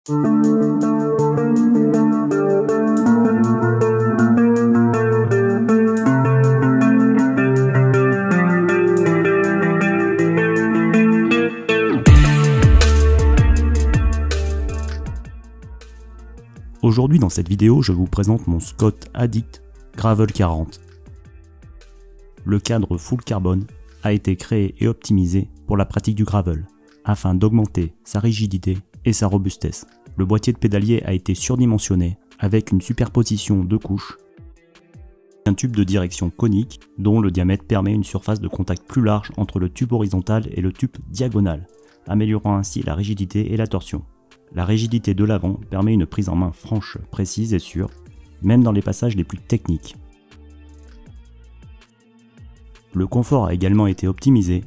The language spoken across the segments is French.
Aujourd'hui dans cette vidéo, je vous présente mon Scott Addict Gravel 40. Le cadre full carbone a été créé et optimisé pour la pratique du gravel, afin d'augmenter sa rigidité et sa robustesse. Le boîtier de pédalier a été surdimensionné avec une superposition de couches, un tube de direction conique dont le diamètre permet une surface de contact plus large entre le tube horizontal et le tube diagonal, améliorant ainsi la rigidité et la torsion. La rigidité de l'avant permet une prise en main franche, précise et sûre, même dans les passages les plus techniques. Le confort a également été optimisé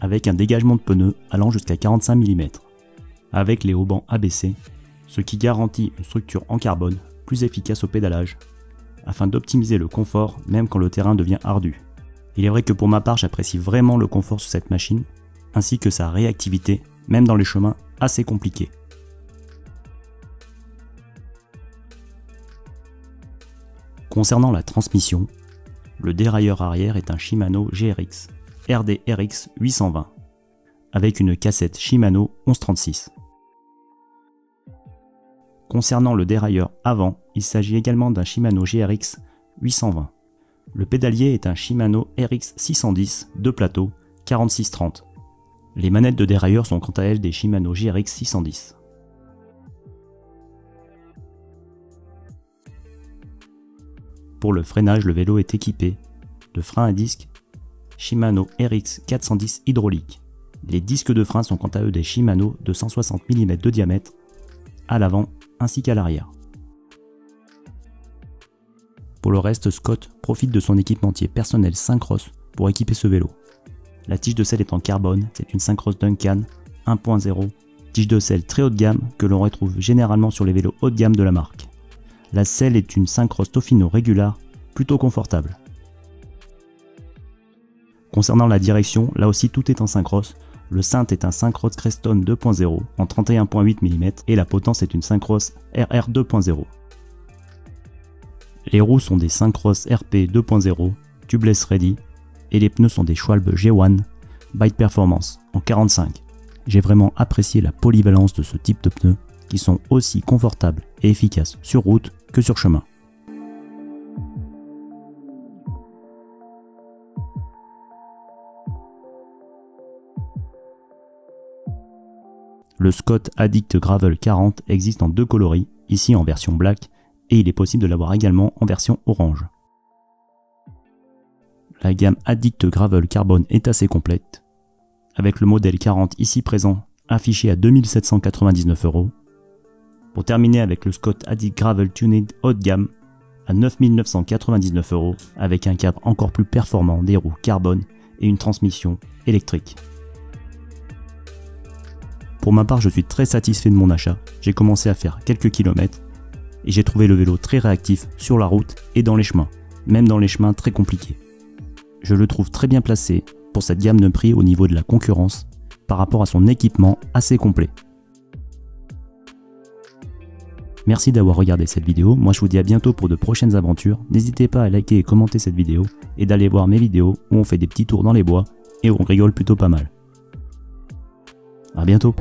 avec un dégagement de pneus allant jusqu'à 45 mm, avec les haubans abaissés, ce qui garantit une structure en carbone plus efficace au pédalage, afin d'optimiser le confort même quand le terrain devient ardu. Il est vrai que pour ma part, j'apprécie vraiment le confort sur cette machine, ainsi que sa réactivité, même dans les chemins assez compliqués. Concernant la transmission, le dérailleur arrière est un Shimano GRX RD-RX 820 avec une cassette Shimano 1136. Concernant le dérailleur avant, il s'agit également d'un Shimano GRX 820. Le pédalier est un Shimano RX 610 2 plateaux 4630. Les manettes de dérailleur sont quant à elles des Shimano GRX 610. Pour le freinage, le vélo est équipé de freins à disque Shimano RX 410 hydraulique. Les disques de frein sont quant à eux des Shimano de 160 mm de diamètre à l'avant ainsi qu'à l'arrière. Pour le reste, Scott profite de son équipementier personnel Syncross pour équiper ce vélo. La tige de selle est en carbone, c'est une Syncross Duncan 1.0, tige de selle très haut de gamme que l'on retrouve généralement sur les vélos haut de gamme de la marque. La selle est une Syncross Tofino Regular, plutôt confortable. Concernant la direction, là aussi tout est en Syncross. Le cintre est un Syncross Creston 2.0 en 31.8 mm et la potence est une Syncross RR 2.0. Les roues sont des Syncross RP 2.0, tubeless ready, et les pneus sont des Schwalbe G1 Bite Performance en 45. J'ai vraiment apprécié la polyvalence de ce type de pneus qui sont aussi confortables et efficaces sur route que sur chemin. Le Scott Addict Gravel 40 existe en deux coloris, ici en version black, et il est possible de l'avoir également en version orange. La gamme Addict Gravel Carbone est assez complète, avec le modèle 40 ici présent affiché à 2799 €. Pour terminer avec le Scott Addict Gravel Tuned haut de gamme à 9999 € avec un cadre encore plus performant, des roues carbone et une transmission électrique. Pour ma part, je suis très satisfait de mon achat. J'ai commencé à faire quelques kilomètres et j'ai trouvé le vélo très réactif sur la route et dans les chemins, même dans les chemins très compliqués. Je le trouve très bien placé pour cette gamme de prix au niveau de la concurrence par rapport à son équipement assez complet. Merci d'avoir regardé cette vidéo, moi je vous dis à bientôt pour de prochaines aventures, n'hésitez pas à liker et commenter cette vidéo et d'aller voir mes vidéos où on fait des petits tours dans les bois et où on rigole plutôt pas mal. A bientôt.